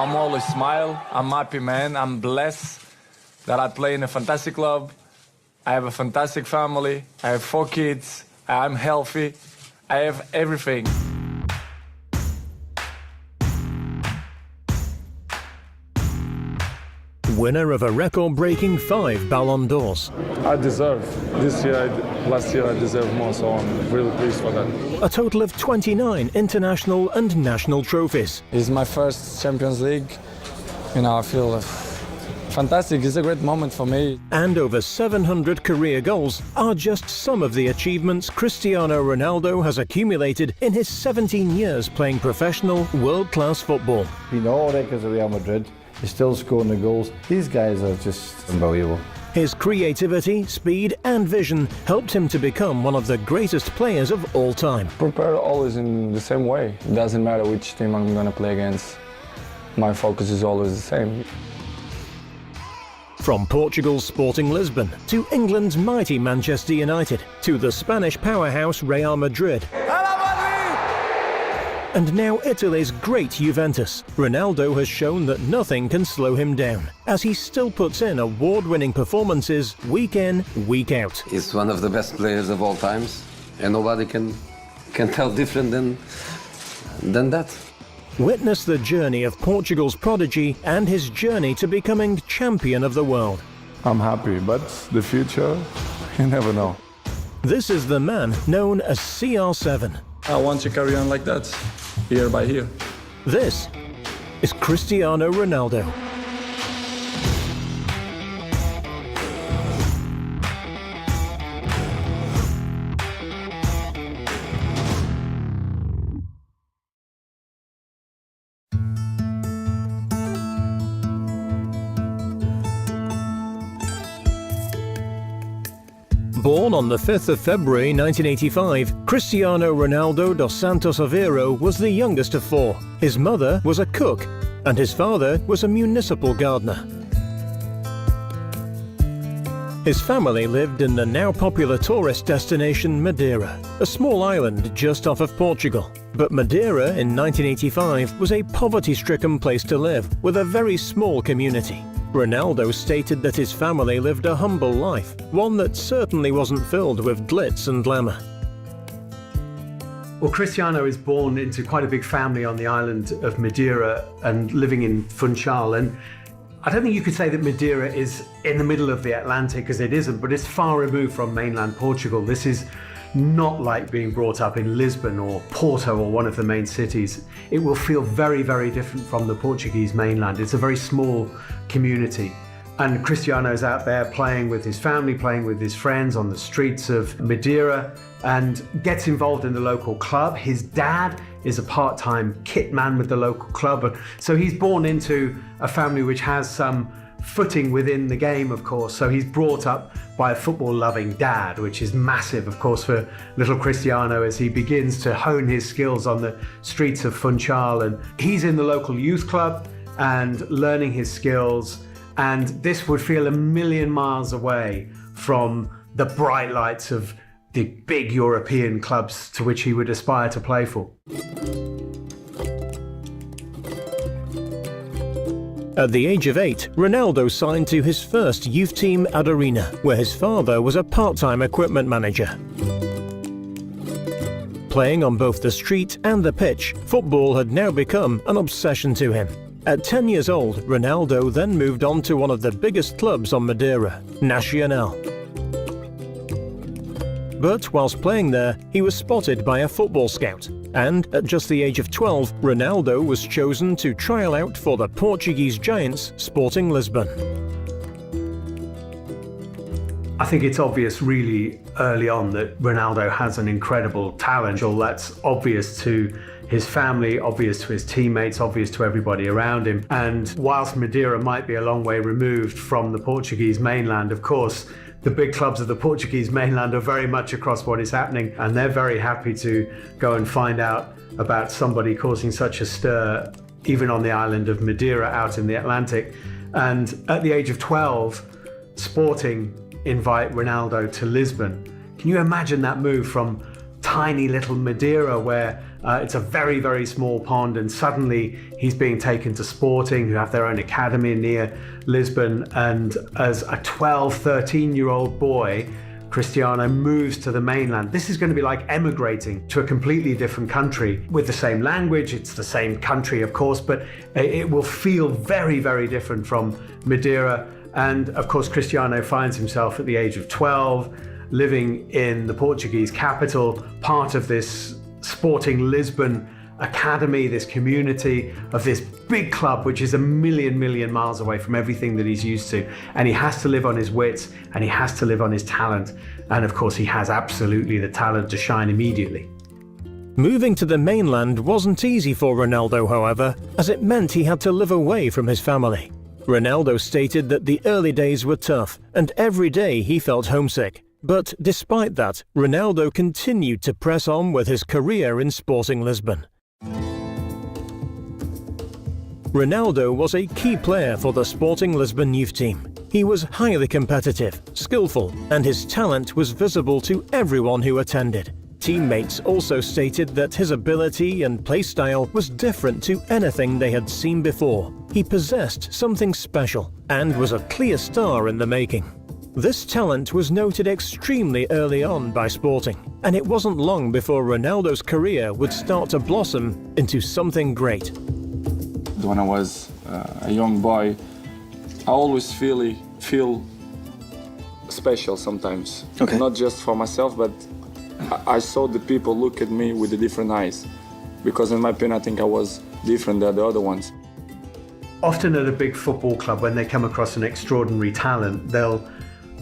I'm always smile. I'm happy, man. I'm blessed that I play in a fantastic club. I have a fantastic family. I have 4 kids. I'm healthy. I have everything. Winner of a record-breaking 5 Ballon d'Ors. I deserve. Last year I deserve more, so I'm really pleased for that. A total of 29 international and national trophies. It's my first Champions League. I feel fantastic. It's a great moment for me. And over 700 career goals are just some of the achievements Cristiano Ronaldo has accumulated in his 17 years playing professional, world-class football. Being all records at Real Madrid, he's still scoring the goals. These guys are just unbelievable. His creativity, speed and vision helped him to become one of the greatest players of all time. Prepare always in the same way. It doesn't matter which team I'm going to play against. My focus is always the same. From Portugal's Sporting Lisbon to England's mighty Manchester United to the Spanish powerhouse Real Madrid. And now Italy's great Juventus. Ronaldo has shown that nothing can slow him down, as he still puts in award-winning performances week in, week out. He's one of the best players of all times, and nobody can tell different than that. Witness the journey of Portugal's prodigy and his journey to becoming champion of the world. I'm happy, but the future, you never know. This is the man known as CR7. I want to carry on like that, year by year. This is Cristiano Ronaldo. Born on the 5th of February 1985, Cristiano Ronaldo dos Santos Aveiro was the youngest of 4. His mother was a cook, and his father was a municipal gardener. His family lived in the now popular tourist destination Madeira, a small island just off of Portugal. But Madeira in 1985 was a poverty-stricken place to live, with a very small community. Ronaldo stated that his family lived a humble life, one that certainly wasn't filled with glitz and glamour. Well, Cristiano is born into quite a big family on the island of Madeira and living in Funchal. And I don't think you could say that Madeira is in the middle of the Atlantic, because it isn't, but it's far removed from mainland Portugal. This is not like being brought up in Lisbon or Porto or one of the main cities. It will feel very, very different from the Portuguese mainland. It's a very small community. And Cristiano's out there playing with his family, playing with his friends on the streets of Madeira, and gets involved in the local club. His dad is a part-time kit man with the local club. So he's born into a family which has some footing within the game, of course. So he's brought up by a football-loving dad, which is massive, of course, for little Cristiano as he begins to hone his skills on the streets of Funchal. And he's in the local youth club and learning his skills. And this would feel a million miles away from the bright lights of the big European clubs to which he would aspire to play for. At the age of 8, Ronaldo signed to his first youth team at Arena, where his father was a part-time equipment manager. Playing on both the street and the pitch, football had now become an obsession to him. At 10 years old, Ronaldo then moved on to one of the biggest clubs on Madeira, Nacional. But whilst playing there, he was spotted by a football scout, and at just the age of 12, Ronaldo was chosen to trial out for the Portuguese giants Sporting Lisbon. I think it's obvious really early on that Ronaldo has an incredible talent. Well, that's obvious to his family, obvious to his teammates, obvious to everybody around him. And whilst Madeira might be a long way removed from the Portuguese mainland, of course, the big clubs of the Portuguese mainland are very much across what is happening, and they're very happy to go and find out about somebody causing such a stir, even on the island of Madeira out in the Atlantic. And at the age of 12, Sporting invite Ronaldo to Lisbon. Can you imagine that move from tiny little Madeira where it's a very, very small pond, and suddenly he's being taken to Sporting, who have their own academy near Lisbon. And as a 12, 13-year-old boy, Cristiano moves to the mainland. This is going to be like emigrating to a completely different country with the same language. It's the same country, of course, but it will feel very, very different from Madeira. And of course, Cristiano finds himself at the age of 12, living in the Portuguese capital, part of this Sporting Lisbon academy, this community of this big club, which is a million miles away from everything that he's used to. And he has to live on his wits, and he has to live on his talent. And of course, he has absolutely the talent to shine immediately. Moving to the mainland wasn't easy for Ronaldo, however, as it meant he had to live away from his family. Ronaldo stated that the early days were tough, and every day he felt homesick. But despite that, Ronaldo continued to press on with his career in Sporting Lisbon. Ronaldo was a key player for the Sporting Lisbon youth team. He was highly competitive, skillful, and his talent was visible to everyone who attended. Teammates also stated that his ability and play style was different to anything they had seen before. He possessed something special and was a clear star in the making. This talent was noted extremely early on by Sporting, and it wasn't long before Ronaldo's career would start to blossom into something great. When I was a young boy, I always feel special sometimes. Okay. Not just for myself, but I saw the people look at me with the different eyes. Because in my opinion, I think I was different than the other ones. Often at a big football club, when they come across an extraordinary talent, they'll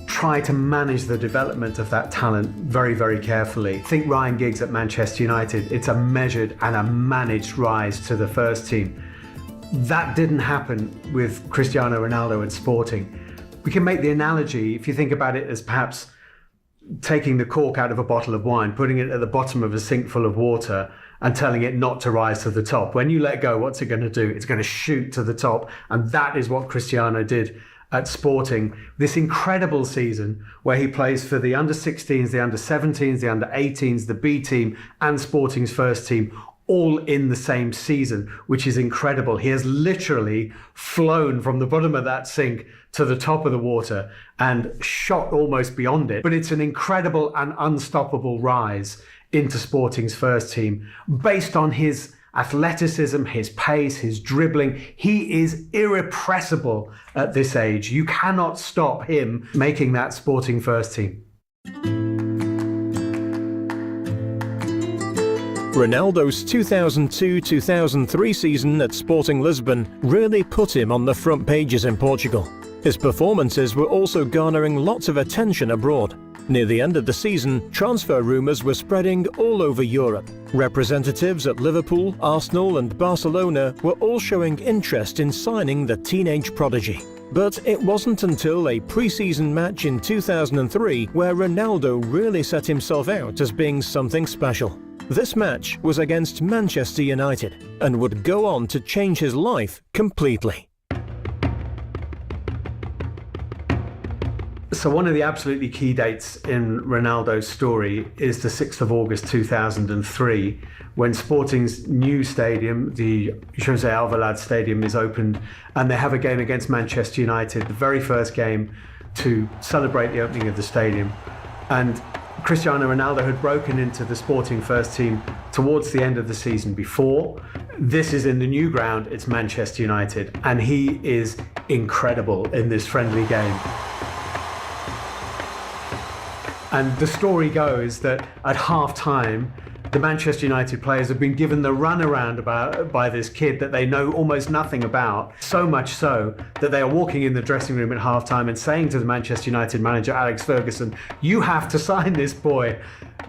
try to manage the development of that talent very, very carefully. Think Ryan Giggs at Manchester United. It's a measured and a managed rise to the first team. That didn't happen with Cristiano Ronaldo at Sporting. We can make the analogy, if you think about it, as perhaps taking the cork out of a bottle of wine, putting it at the bottom of a sink full of water and telling it not to rise to the top. When you let go, what's it going to do? It's going to shoot to the top. And that is what Cristiano did at Sporting. This incredible season where he plays for the under-16s, the under-17s, the under-18s, the B team and Sporting's first team, all in the same season, which is incredible. He has literally flown from the bottom of that sink to the top of the water and shot almost beyond it. But it's an incredible and unstoppable rise into Sporting's first team based on his athleticism, his pace, his dribbling. He is irrepressible at this age. You cannot stop him making that Sporting first team. Ronaldo's 2002-2003 season at Sporting Lisbon really put him on the front pages in Portugal. His performances were also garnering lots of attention abroad. Near the end of the season, transfer rumours were spreading all over Europe. Representatives at Liverpool, Arsenal and Barcelona were all showing interest in signing the teenage prodigy. But it wasn't until a pre-season match in 2003 where Ronaldo really set himself out as being something special. This match was against Manchester United and would go on to change his life completely. So one of the absolutely key dates in Ronaldo's story is the 6th of August 2003, when Sporting's new stadium, the José Alvalade Stadium, is opened, and they have a game against Manchester United, the very first game to celebrate the opening of the stadium. And Cristiano Ronaldo had broken into the Sporting first team towards the end of the season before. This is in the new ground, it's Manchester United, and he is incredible in this friendly game. And the story goes that at half-time, the Manchester United players have been given the runaround by this kid that they know almost nothing about. So much so that they are walking in the dressing room at half-time and saying to the Manchester United manager, Alex Ferguson, "You have to sign this boy."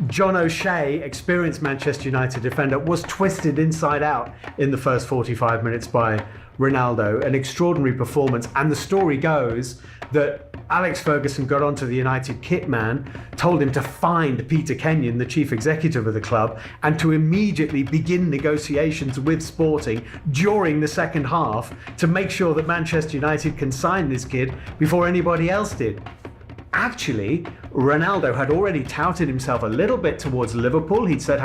John O'Shea, experienced Manchester United defender, was twisted inside out in the first 45 minutes by Ronaldo. An extraordinary performance. And the story goes that Alex Ferguson got onto the United kit man, told him to find Peter Kenyon, the chief executive of the club, and to immediately begin negotiations with Sporting during the second half to make sure that Manchester United can sign this kid before anybody else did. Actually, Ronaldo had already touted himself a little bit towards Liverpool. He'd said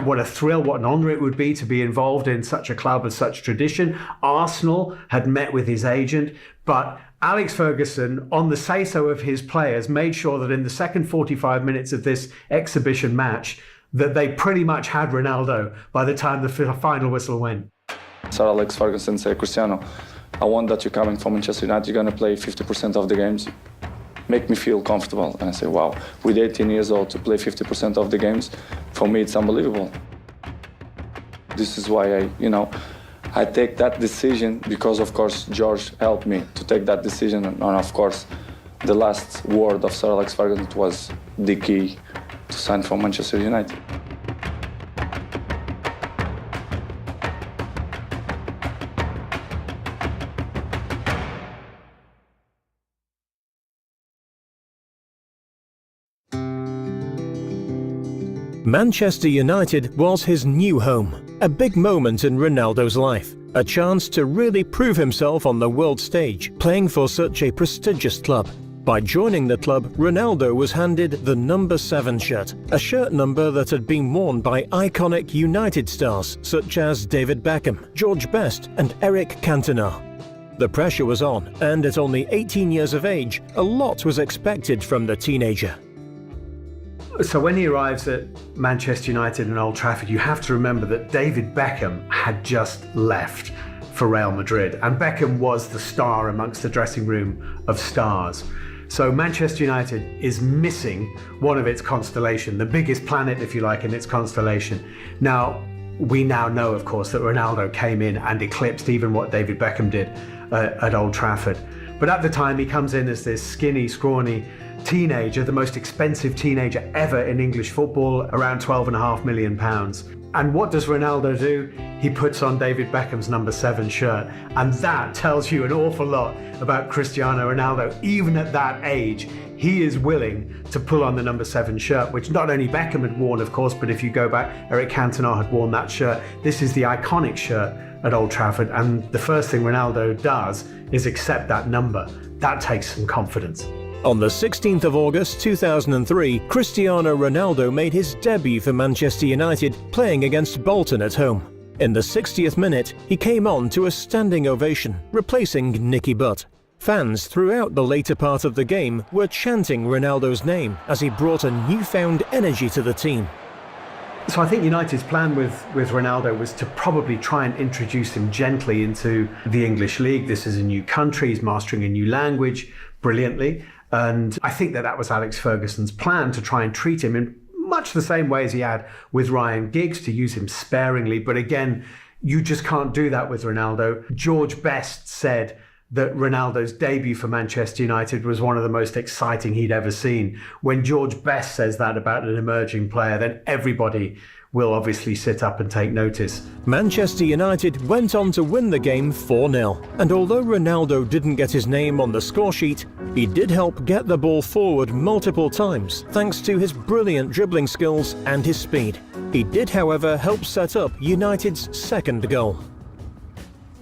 what a thrill, what an honour it would be to be involved in such a club of such tradition. Arsenal had met with his agent, but Alex Ferguson, on the say-so of his players, made sure that in the second 45 minutes of this exhibition match, that they pretty much had Ronaldo by the time the final whistle went. Sir Alex Ferguson said, Cristiano, I want that you're coming from Manchester United, you're going to play 50% of the games. Make me feel comfortable. And I say, wow, with 18 years old to play 50% of the games, for me it's unbelievable. This is why I take that decision because, of course, George helped me to take that decision. And of course, the last word of Sir Alex Ferguson was the key to sign for Manchester United. Manchester United was his new home, a big moment in Ronaldo's life, a chance to really prove himself on the world stage, playing for such a prestigious club. By joining the club, Ronaldo was handed the number 7 shirt, a shirt number that had been worn by iconic United stars such as David Beckham, George Best and Eric Cantona. The pressure was on, and at only 18 years of age, a lot was expected from the teenager. So when he arrives at Manchester United and Old Trafford, you have to remember that David Beckham had just left for Real Madrid, and Beckham was the star amongst the dressing room of stars. So Manchester United is missing one of its constellation, the biggest planet, if you like, in its constellation. Now, we now know, of course, that Ronaldo came in and eclipsed even what David Beckham did at Old Trafford. But at the time, he comes in as this skinny, scrawny teenager, the most expensive teenager ever in English football, around £12.5 million. And what does Ronaldo do? He puts on David Beckham's number 7 shirt. And that tells you an awful lot about Cristiano Ronaldo. Even at that age, he is willing to pull on the number 7 shirt, which not only Beckham had worn, of course, but if you go back, Eric Cantona had worn that shirt. This is the iconic shirt at Old Trafford. And the first thing Ronaldo does is accept that number. That takes some confidence. On the 16th of August 2003, Cristiano Ronaldo made his debut for Manchester United, playing against Bolton at home. In the 60th minute, he came on to a standing ovation, replacing Nicky Butt. Fans throughout the later part of the game were chanting Ronaldo's name as he brought a newfound energy to the team. So I think United's plan with Ronaldo was to probably try and introduce him gently into the English league. This is a new country, he's mastering a new language brilliantly. And I think that was Alex Ferguson's plan, to try and treat him in much the same way as he had with Ryan Giggs, to use him sparingly. But again, you just can't do that with Ronaldo. George Best said that Ronaldo's debut for Manchester United was one of the most exciting he'd ever seen. When George Best says that about an emerging player, then everybody will obviously sit up and take notice. Manchester United went on to win the game 4-0, and although Ronaldo didn't get his name on the score sheet, he did help get the ball forward multiple times thanks to his brilliant dribbling skills and his speed. He did, however, help set up United's second goal.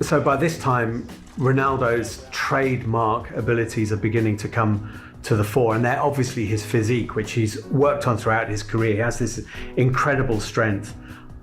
So by this time, Ronaldo's trademark abilities are beginning to come to the fore, and they're obviously his physique, which he's worked on throughout his career. He has this incredible strength,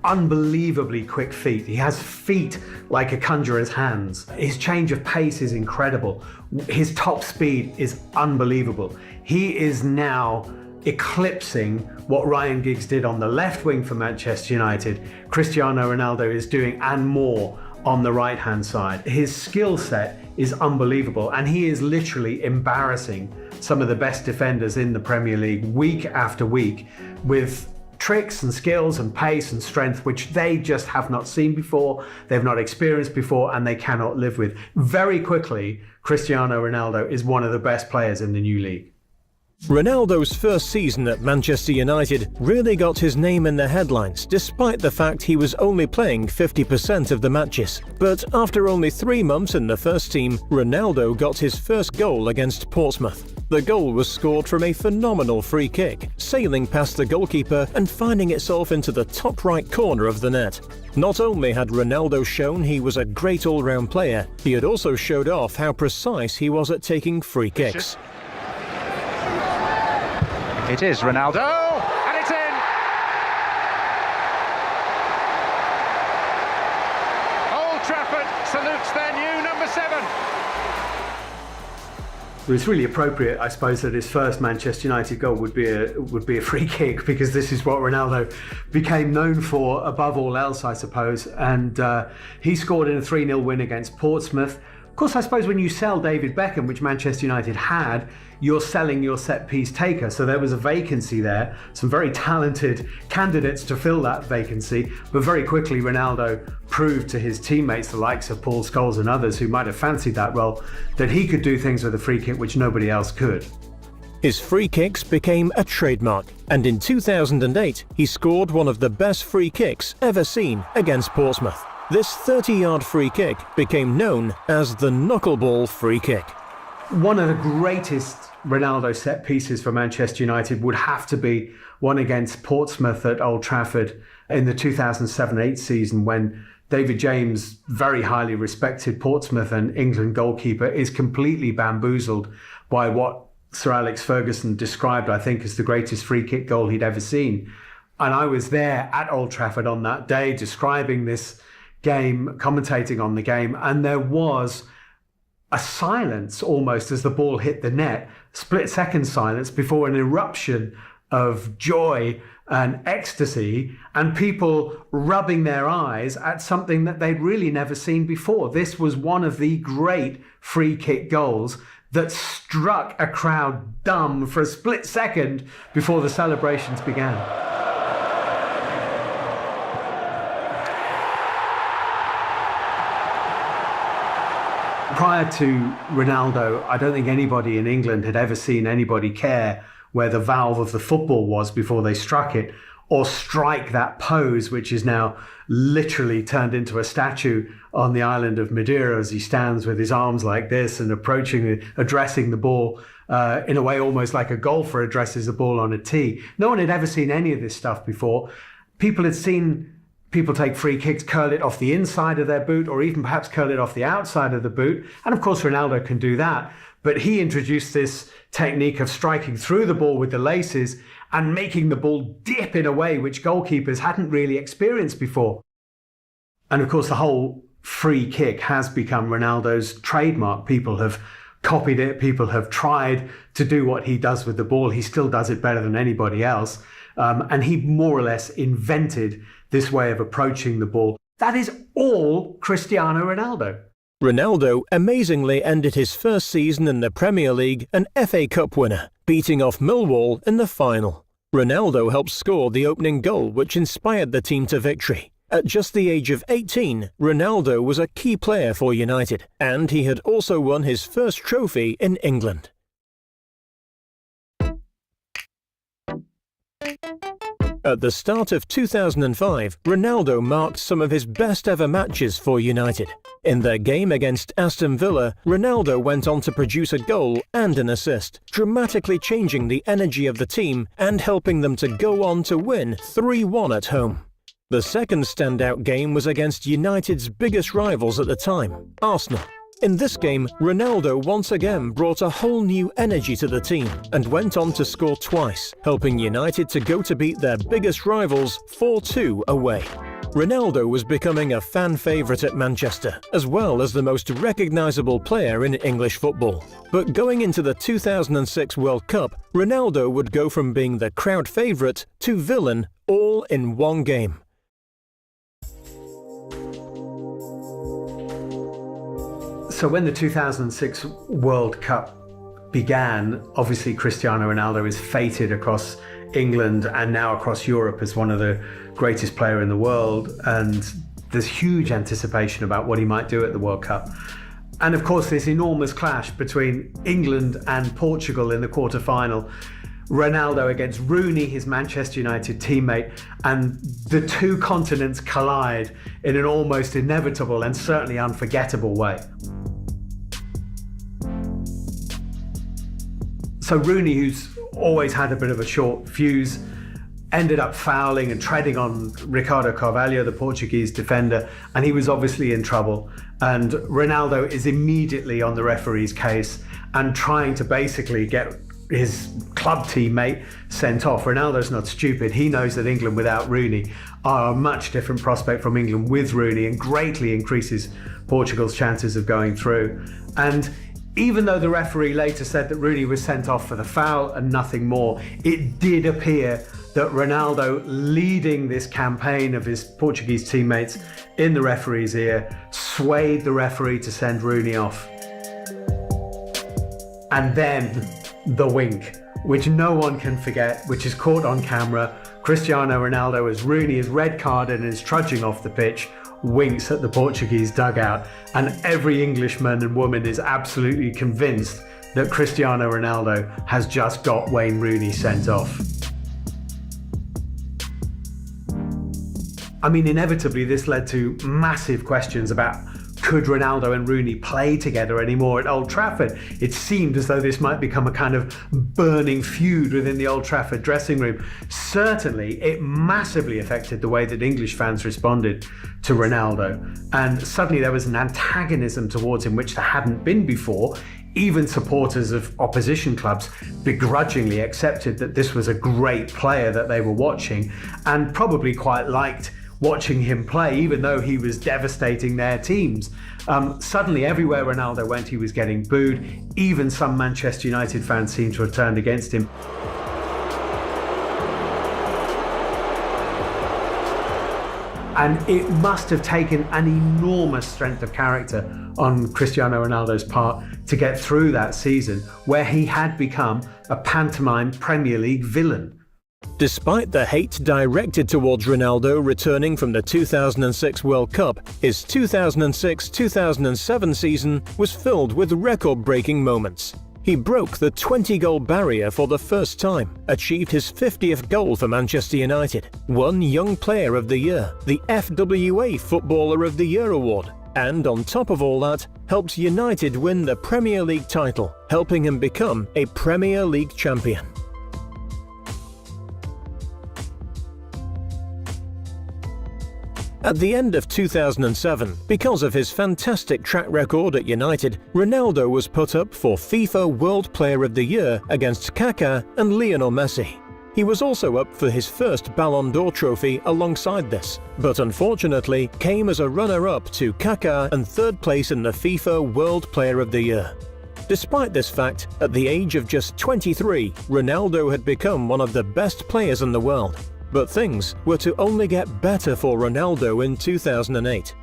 unbelievably quick feet. He has feet like a conjurer's hands. His change of pace is incredible. His top speed is unbelievable. He is now eclipsing what Ryan Giggs did on the left wing for Manchester United. Cristiano Ronaldo is doing and more on the right-hand side. His skill set is unbelievable, and he is literally embarrassing some of the best defenders in the Premier League week after week with tricks and skills and pace and strength which they just have not seen before, they've not experienced before, and they cannot live with. Very quickly, Cristiano Ronaldo is one of the best players in the new league. Ronaldo's first season at Manchester United really got his name in the headlines, despite the fact he was only playing 50% of the matches. But after only 3 months in the first team, Ronaldo got his first goal against Portsmouth. The goal was scored from a phenomenal free kick, sailing past the goalkeeper and finding itself into the top right corner of the net. Not only had Ronaldo shown he was a great all-round player, he had also showed off how precise he was at taking free kicks. It is Ronaldo, and it's in! Old Trafford salutes their new number 7. It's really appropriate, I suppose, that his first Manchester United goal would be a free kick, because this is what Ronaldo became known for above all else, I suppose. And he scored in a 3-0 win against Portsmouth. Of course, I suppose when you sell David Beckham, which Manchester United had, you're selling your set-piece taker. So there was a vacancy there, some very talented candidates to fill that vacancy. But very quickly, Ronaldo proved to his teammates, the likes of Paul Scholes and others who might have fancied that role, that he could do things with a free kick which nobody else could. His free kicks became a trademark, and in 2008 he scored one of the best free kicks ever seen against Portsmouth. This 30-yard free kick became known as the knuckleball free kick. One of the greatest Ronaldo set pieces for Manchester United would have to be one against Portsmouth at Old Trafford in the 2007-8 season, when David James, very highly respected Portsmouth and England goalkeeper, is completely bamboozled by what Sir Alex Ferguson described, I think, as the greatest free kick goal he'd ever seen. And I was there at Old Trafford on that day describing this game, commentating on the game, and there was a silence almost as the ball hit the net, split-second silence before an eruption of joy and ecstasy, and people rubbing their eyes at something that they'd really never seen before. This was one of the great free kick goals that struck a crowd dumb for a split second before the celebrations began. Prior to Ronaldo, I don't think anybody in England had ever seen anybody care where the valve of the football was before they struck it, or strike that pose, which is now literally turned into a statue on the island of Madeira as he stands with his arms like this and addressing the ball in a way almost like a golfer addresses the ball on a tee. No one had ever seen any of this stuff before. People had seen people take free kicks, curl it off the inside of their boot, or even perhaps curl it off the outside of the boot. And of course, Ronaldo can do that. But he introduced this technique of striking through the ball with the laces and making the ball dip in a way which goalkeepers hadn't really experienced before. And of course, the whole free kick has become Ronaldo's trademark. People have copied it. People have tried to do what he does with the ball. He still does it better than anybody else. And he more or less invented this way of approaching the ball. That is all Cristiano Ronaldo. Ronaldo amazingly ended his first season in the Premier League an FA Cup winner, beating off Millwall in the final. Ronaldo helped score the opening goal, which inspired the team to victory. At just the age of 18, Ronaldo was a key player for United, and he had also won his first trophy in England. At the start of 2005, Ronaldo marked some of his best ever matches for United. In their game against Aston Villa, Ronaldo went on to produce a goal and an assist, dramatically changing the energy of the team and helping them to go on to win 3-1 at home. The second standout game was against United's biggest rivals at the time, Arsenal. In this game, Ronaldo once again brought a whole new energy to the team and went on to score twice, helping United to go to beat their biggest rivals 4-2 away. Ronaldo was becoming a fan favourite at Manchester, as well as the most recognisable player in English football. But going into the 2006 World Cup, Ronaldo would go from being the crowd favourite to villain all in one game. So when the 2006 World Cup began, obviously Cristiano Ronaldo is feted across England and now across Europe as one of the greatest players in the world, and there's huge anticipation about what he might do at the World Cup. And of course this enormous clash between England and Portugal in the quarter-final. Ronaldo against Rooney, his Manchester United teammate, and the two continents collide in an almost inevitable and certainly unforgettable way. So Rooney, who's always had a bit of a short fuse, ended up fouling and treading on Ricardo Carvalho, the Portuguese defender, and he was obviously in trouble. And Ronaldo is immediately on the referee's case and trying to basically get his club teammate sent off. Ronaldo's not stupid. He knows that England without Rooney are a much different prospect from England with Rooney, and greatly increases Portugal's chances of going through. And even though the referee later said that Rooney was sent off for the foul and nothing more, it did appear that Ronaldo, leading this campaign of his Portuguese teammates in the referee's ear, swayed the referee to send Rooney off. And then the wink, which no one can forget, which is caught on camera. Cristiano Ronaldo, as Rooney is red carded and is trudging off the pitch, winks at the Portuguese dugout, and every Englishman and woman is absolutely convinced that Cristiano Ronaldo has just got Wayne Rooney sent off. I mean, inevitably this led to massive questions about could Ronaldo and Rooney play together anymore at Old Trafford. It seemed as though this might become a kind of burning feud within the Old Trafford dressing room. Certainly, it massively affected the way that English fans responded to Ronaldo. And suddenly there was an antagonism towards him which there hadn't been before. Even supporters of opposition clubs begrudgingly accepted that this was a great player that they were watching, and probably quite liked watching him play, even though he was devastating their teams. Suddenly, everywhere Ronaldo went, he was getting booed. Even some Manchester United fans seemed to have turned against him. And it must have taken an enormous strength of character on Cristiano Ronaldo's part to get through that season, where he had become a pantomime Premier League villain. Despite the hate directed towards Ronaldo returning from the 2006 World Cup, his 2006-2007 season was filled with record-breaking moments. He broke the 20-goal barrier for the first time, achieved his 50th goal for Manchester United, won Young Player of the Year, the FWA Footballer of the Year award, and on top of all that, helped United win the Premier League title, helping him become a Premier League champion. At the end of 2007, because of his fantastic track record at United, Ronaldo was put up for FIFA World Player of the Year against Kaká and Lionel Messi. He was also up for his first Ballon d'Or trophy alongside this, but unfortunately came as a runner-up to Kaká and third place in the FIFA World Player of the Year. Despite this fact, at the age of just 23, Ronaldo had become one of the best players in the world. But things were to only get better for Ronaldo in 2008.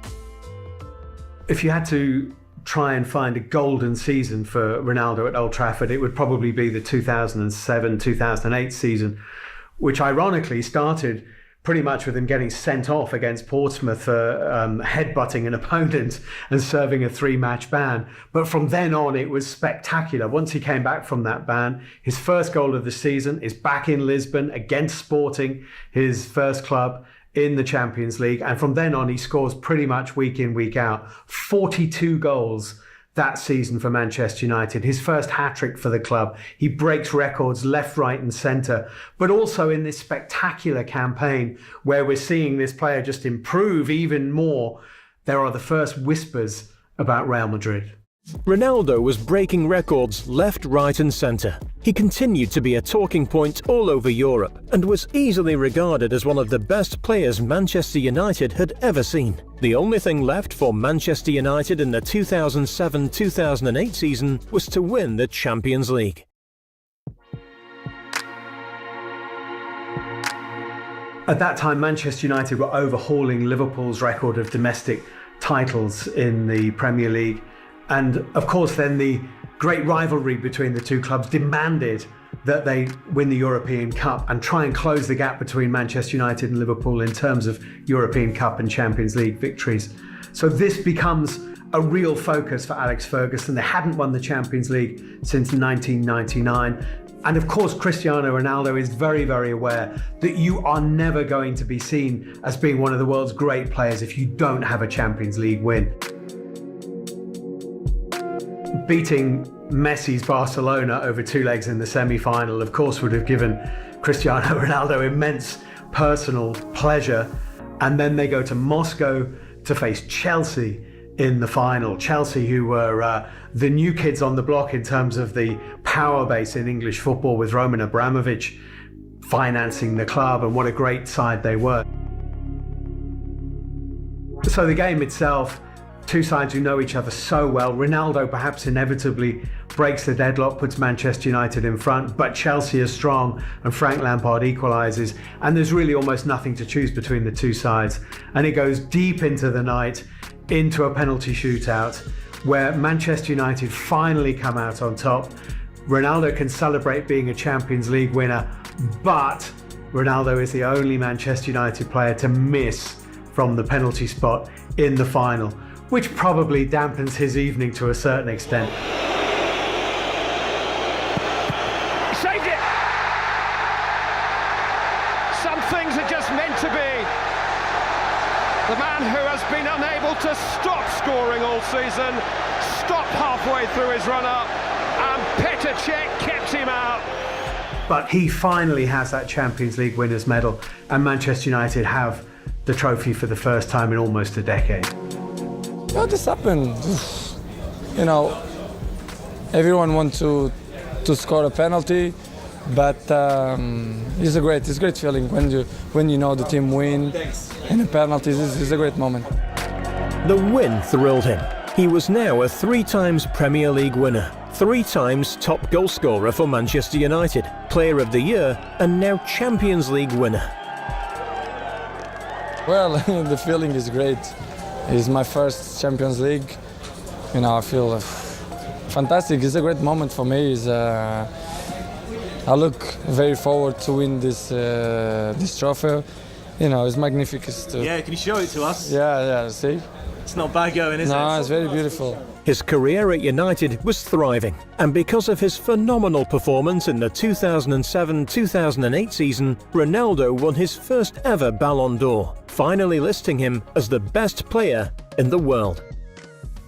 If you had to try and find a golden season for Ronaldo at Old Trafford, it would probably be the 2007-2008 season, which ironically started pretty much with him getting sent off against Portsmouth for headbutting an opponent and serving a 3-match ban. But from then on, it was spectacular. Once he came back from that ban, his first goal of the season is back in Lisbon against Sporting, his first club in the Champions League. And from then on, he scores pretty much week in, week out. 42 goals that season for Manchester United, his first hat-trick for the club. He breaks records left, right and centre, but also in this spectacular campaign where we're seeing this player just improve even more. There are the first whispers about Real Madrid. Ronaldo was breaking records left, right and centre. He continued to be a talking point all over Europe and was easily regarded as one of the best players Manchester United had ever seen. The only thing left for Manchester United in the 2007-2008 season was to win the Champions League. At that time, Manchester United were overhauling Liverpool's record of domestic titles in the Premier League. And of course, then the great rivalry between the two clubs demanded that they win the European Cup and try and close the gap between Manchester United and Liverpool in terms of European Cup and Champions League victories. So this becomes a real focus for Alex Ferguson. They hadn't won the Champions League since 1999. And of course, Cristiano Ronaldo is very, very aware that you are never going to be seen as being one of the world's great players if you don't have a Champions League win. Beating Messi's Barcelona over 2 legs in the semi-final, of course, would have given Cristiano Ronaldo immense personal pleasure. And then they go to Moscow to face Chelsea in the final. Chelsea, who were the new kids on the block in terms of the power base in English football with Roman Abramovich financing the club, and what a great side they were. So the game itself, two sides who know each other so well. Ronaldo perhaps inevitably breaks the deadlock, puts Manchester United in front, but Chelsea is strong and Frank Lampard equalises, and there's really almost nothing to choose between the two sides. And it goes deep into the night, into a penalty shootout, where Manchester United finally come out on top. Ronaldo can celebrate being a Champions League winner, but Ronaldo is the only Manchester United player to miss from the penalty spot in the final, which probably dampens his evening to a certain extent. He saved it! Some things are just meant to be. The man who has been unable to stop scoring all season, stopped halfway through his run-up, and Petr Cech kept him out. But he finally has that Champions League winners' medal, and Manchester United have the trophy for the first time in almost a decade. Yeah, this happened. You know, everyone wants to score a penalty, but it's a great feeling when you know the team win in a penalty. This is a great moment. The win thrilled him. He was now a 3 times Premier League winner, 3 times top goalscorer for Manchester United, Player of the Year, and now Champions League winner. Well, the feeling is great. It's my first Champions League. You know, I feel fantastic. It's a great moment for me. I look very forward to win this trophy. You know, it's magnificent. Yeah, can you show it to us? Yeah, see? It's not bad going, is it? No, it's very beautiful. His career at United was thriving, and because of his phenomenal performance in the 2007-2008 season, Ronaldo won his first ever Ballon d'Or, finally listing him as the best player in the world.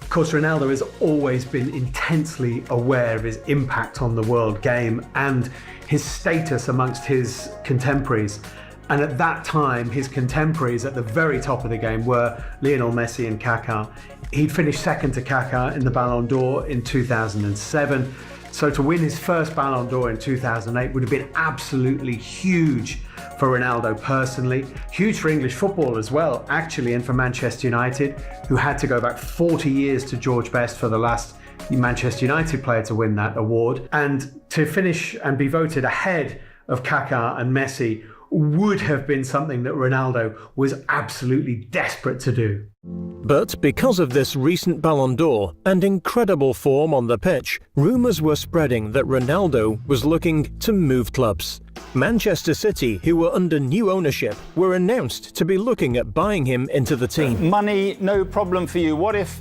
Of course, Ronaldo has always been intensely aware of his impact on the world game and his status amongst his contemporaries. And at that time, his contemporaries at the very top of the game were Lionel Messi and Kaká. He'd finished second to Kaká in the Ballon d'Or in 2007. So to win his first Ballon d'Or in 2008 would have been absolutely huge for Ronaldo personally, huge for English football as well, actually, and for Manchester United, who had to go back 40 years to George Best for the last Manchester United player to win that award. And to finish and be voted ahead of Kaká and Messi would have been something that Ronaldo was absolutely desperate to do. But because of this recent Ballon d'Or and incredible form on the pitch, rumours were spreading that Ronaldo was looking to move clubs. Manchester City, who were under new ownership, were announced to be looking at buying him into the team. Money, no problem for you. What if,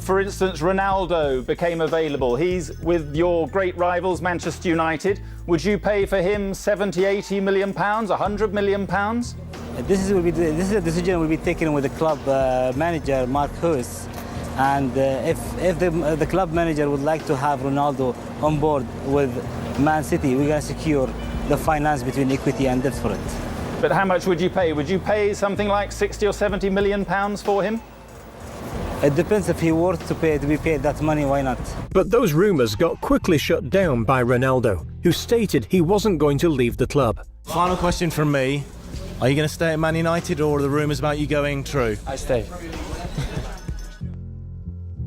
for instance, Ronaldo became available? He's with your great rivals, Manchester United. Would you pay for him 70, 80 million pounds, 100 million pounds? This is a decision will be taken with the club manager, Mark Hughes. And if the club manager would like to have Ronaldo on board with Man City, we're going to secure the finance between equity and debt for it. But how much would you pay? Would you pay something like 60 or 70 million pounds for him? It depends if he worth to be paid that money, why not? But those rumours got quickly shut down by Ronaldo, who stated he wasn't going to leave the club. Final question from me. Are you going to stay at Man United, or are the rumours about you going true? I stay.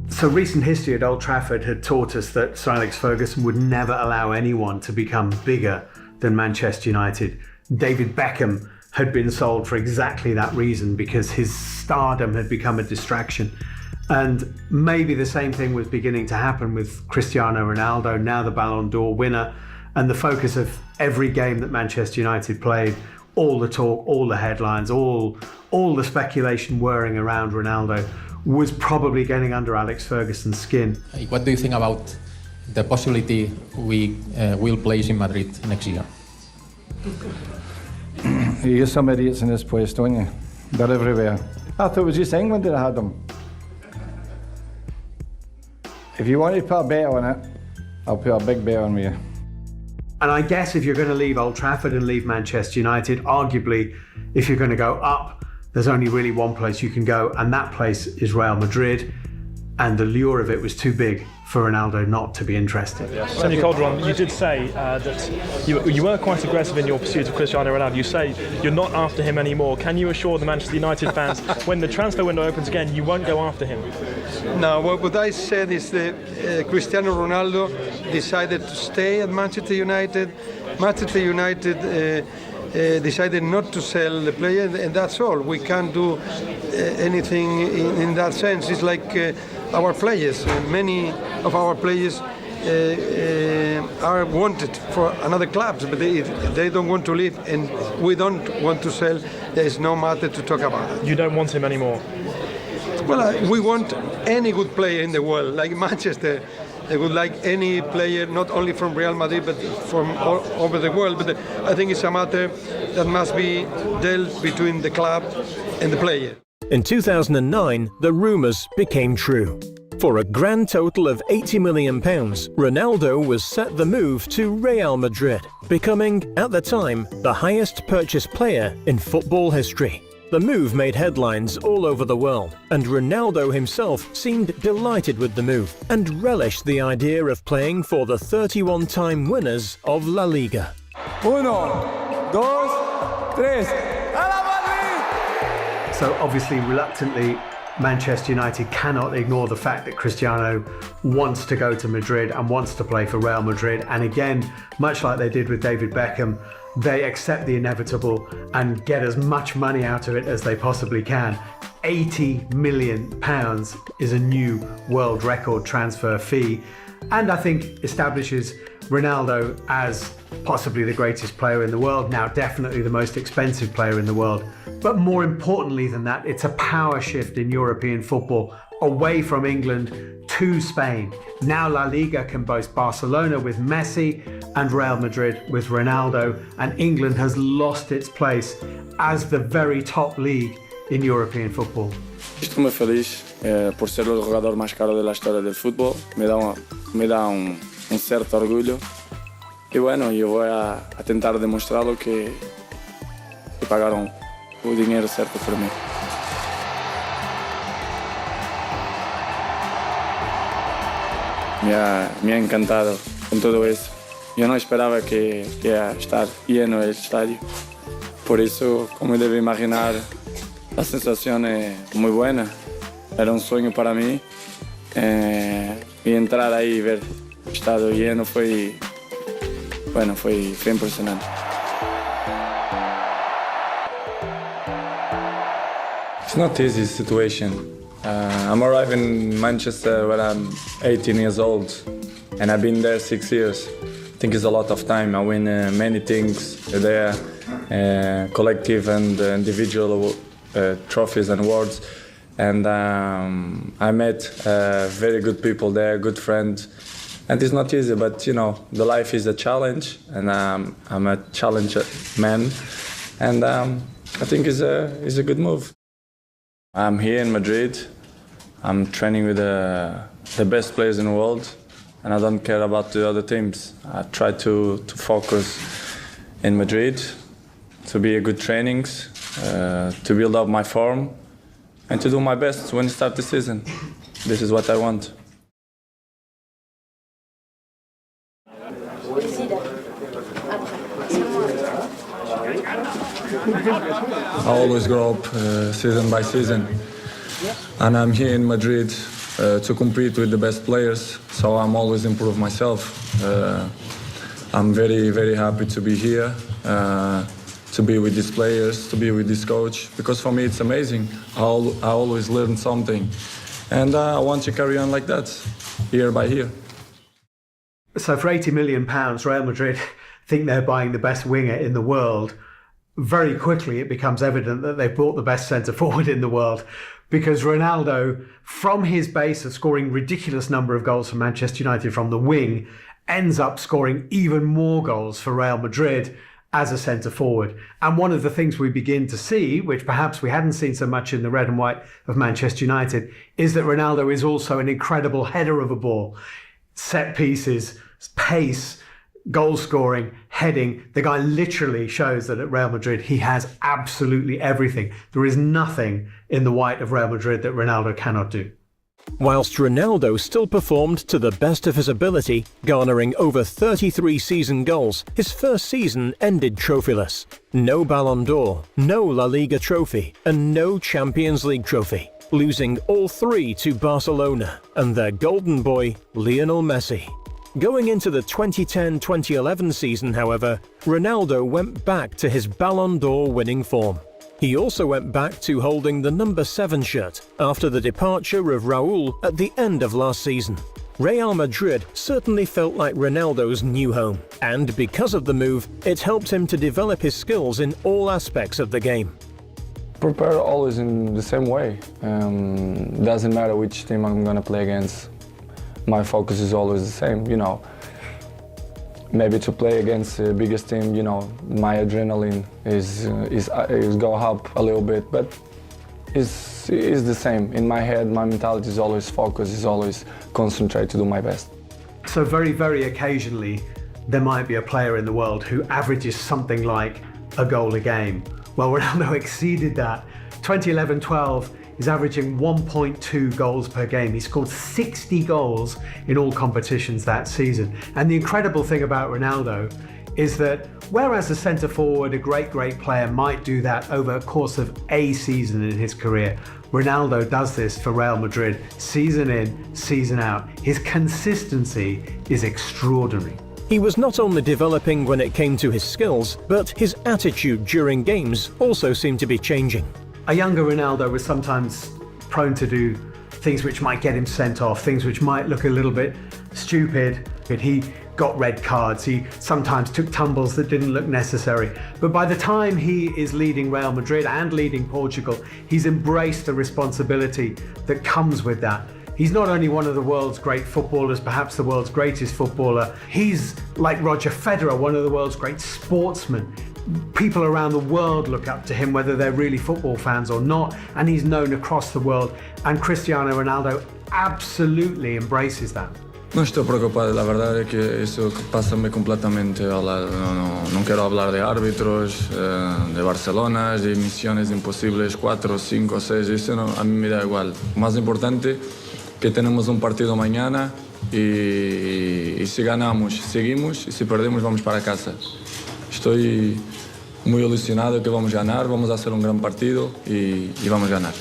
So recent history at Old Trafford had taught us that Sir Alex Ferguson would never allow anyone to become bigger than Manchester United. David Beckham had been sold for exactly that reason, because his stardom had become a distraction. And maybe the same thing was beginning to happen with Cristiano Ronaldo, now the Ballon d'Or winner, and the focus of every game that Manchester United played, all the talk, all the headlines, all the speculation whirring around Ronaldo was probably getting under Alex Ferguson's skin. What do you think about the possibility we will play in Madrid next year? You get some idiots in this place, don't you? They're everywhere. I thought it was just England that had them. If you want to put a bet on it, I'll put a big bet on you. And I guess if you're going to leave Old Trafford and leave Manchester United, arguably, if you're going to go up, there's only really one place you can go, and that place is Real Madrid. and the lure of it was too big for Ronaldo not to be interested. Senor Calderon, you did say that you were quite aggressive in your pursuit of Cristiano Ronaldo. You say you're not after him anymore. Can you assure the Manchester United fans when the transfer window opens again, you won't go after him? No, what I said is that Cristiano Ronaldo decided to stay at Manchester United. Manchester United decided not to sell the player, and that's all. We can't do anything in that sense. It's like our players. Many of our players are wanted for another clubs, but they don't want to leave, and we don't want to sell. There is no matter to talk about. You don't want him anymore? Well, we want any good player in the world, like Manchester. They would like any player, not only from Real Madrid, but from all over the world. But I think it's a matter that must be dealt between the club and the player. In 2009, the rumours became true. For a grand total of £80 million, Ronaldo was set the move to Real Madrid, becoming, at the time, the highest purchased player in football history. The move made headlines all over the world, and Ronaldo himself seemed delighted with the move and relished the idea of playing for the 31-time winners of La Liga. 1, 2, 3. So obviously, reluctantly, Manchester United cannot ignore the fact that Cristiano wants to go to Madrid and wants to play for Real Madrid. And again, much like they did with David Beckham, they accept the inevitable and get as much money out of it as they possibly can. £80 million is a new world record transfer fee, and I think establishes Ronaldo as possibly the greatest player in the world, now definitely the most expensive player in the world. But more importantly than that, it's a power shift in European football away from England to Spain. Now La Liga can boast Barcelona with Messi and Real Madrid with Ronaldo, and England has lost its place as the very top league in European football. Estou muy feliz por ser el jugador más caro de la historia del fútbol. Me da un cierto orgullo. Y bueno, yo voy a tentar demostrarlo que pagaron el dinero cierto por mí. Me ha encantado con todo eso. Yo no esperaba que iba a estar lleno el estadio. Por eso, como debe imaginar, la sensación es muy buena. Era un sueño para mí. Y entrar ahí y ver el estadio lleno fue impresionante. It's not easy situation. I'm arriving in Manchester when I'm 18 years old, and I've been there 6 years. I think it's a lot of time. I win many things there, collective and individual trophies and awards. And I met very good people there, good friends. And it's not easy, but you know, the life is a challenge, and I'm a challenger man, and I think it's a good move. I'm here in Madrid. I'm training with the best players in the world, and I don't care about the other teams. I try to focus in Madrid, to be a good trainings, to build up my form, and to do my best when I start the season. This is what I want. I always grow up season by season, and I'm here in Madrid to compete with the best players, so I'm always improve myself. I'm very, very happy to be here, to be with these players, to be with this coach, because for me it's amazing. I always learn something, and I want to carry on like that, year by year. So for £80 million, Real Madrid think they're buying the best winger in the world. Very quickly it becomes evident that they've bought the best centre forward in the world, because Ronaldo, from his base of scoring ridiculous number of goals for Manchester United from the wing, ends up scoring even more goals for Real Madrid as a centre forward. And one of the things we begin to see, which perhaps we hadn't seen so much in the red and white of Manchester United, is that Ronaldo is also an incredible header of a ball. Set pieces, pace, goal scoring, heading. The guy literally shows that at Real Madrid he has absolutely everything. There is nothing in the white of Real Madrid that Ronaldo cannot do. whilst Ronaldo still performed to the best of his ability, garnering over 33 season goals. His first season ended trophyless. No Ballon d'Or, no La Liga trophy, and no Champions League trophy, losing all three to Barcelona and their golden boy, Lionel Messi. Going into the 2010-2011 season, however, Ronaldo went back to his Ballon d'Or winning form. He also went back to holding the number 7 shirt after the departure of Raúl at the end of last season. Real Madrid certainly felt like Ronaldo's new home, and because of the move, it helped him to develop his skills in all aspects of the game. Prepare always in the same way. Doesn't matter which team I'm gonna play against. My focus is always the same, Maybe to play against the biggest team, my adrenaline is go up a little bit, but is the same. In my head, my mentality is always focused, is always concentrate to do my best. So very, very occasionally, there might be a player in the world who averages something like a goal a game. Well, Ronaldo exceeded that. 2011-12, he's averaging 1.2 goals per game. He scored 60 goals in all competitions that season. And the incredible thing about Ronaldo is that whereas a centre forward, a great player might do that over the course of a season in his career, Ronaldo does this for Real Madrid season in, season out. His consistency is extraordinary. He was not only developing when it came to his skills, but his attitude during games also seemed to be changing. A younger Ronaldo was sometimes prone to do things which might get him sent off, things which might look a little bit stupid. He got red cards, he sometimes took tumbles that didn't look necessary. But by the time he is leading Real Madrid and leading Portugal, he's embraced the responsibility that comes with that. He's not only one of the world's great footballers, perhaps the world's greatest footballer, he's like Roger Federer, one of the world's great sportsmen. People around the world look up to him, whether they're really football fans or not, and he's known across the world. And Cristiano Ronaldo absolutely embraces that. No estoy preocupado, la verdad es que eso pasa-me completamente ao lado. No quero hablar de árbitros, de Barcelona, de missões impossíveis, 4, 5, 6, isso não, a mim me dá igual. O mais importante é que temos partido amanhã e se ganamos, seguimos, e se perdemos, vamos para casa. Estou muito ilusionado que vamos ganhar, vamos fazer grande partido e vamos ganhar.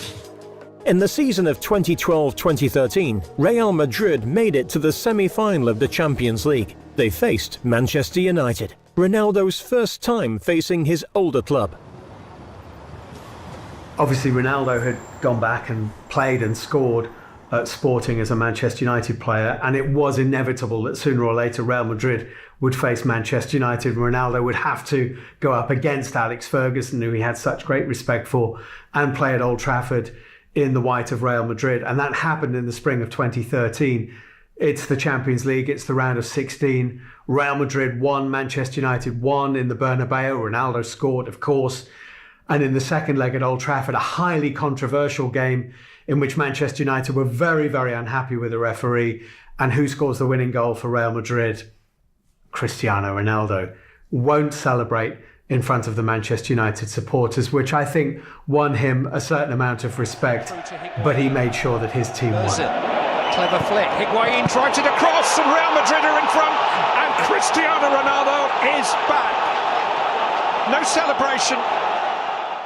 In the season of 2012-2013, Real Madrid made it to the semi-final of the Champions League. They faced Manchester United, Ronaldo's first time facing his older club. Obviously, Ronaldo had gone back and played and scored at Sporting as a Manchester United player, and it was inevitable that sooner or later Real Madrid would face Manchester United. Ronaldo would have to go up against Alex Ferguson, who he had such great respect for, and play at Old Trafford in the white of Real Madrid. And that happened in the spring of 2013. It's the Champions League, it's the round of 16. Real Madrid won, Manchester United won in the Bernabeu. Ronaldo scored, of course. And in the second leg at Old Trafford, a highly controversial game in which Manchester United were very, very unhappy with the referee. And who scores the winning goal for Real Madrid? Cristiano Ronaldo. Won't celebrate in front of the Manchester United supporters, which I think won him a certain amount of respect, but he made sure that his team won. Clever flick, Higuain drives it across and Real Madrid are in front and Cristiano Ronaldo is back. No celebration.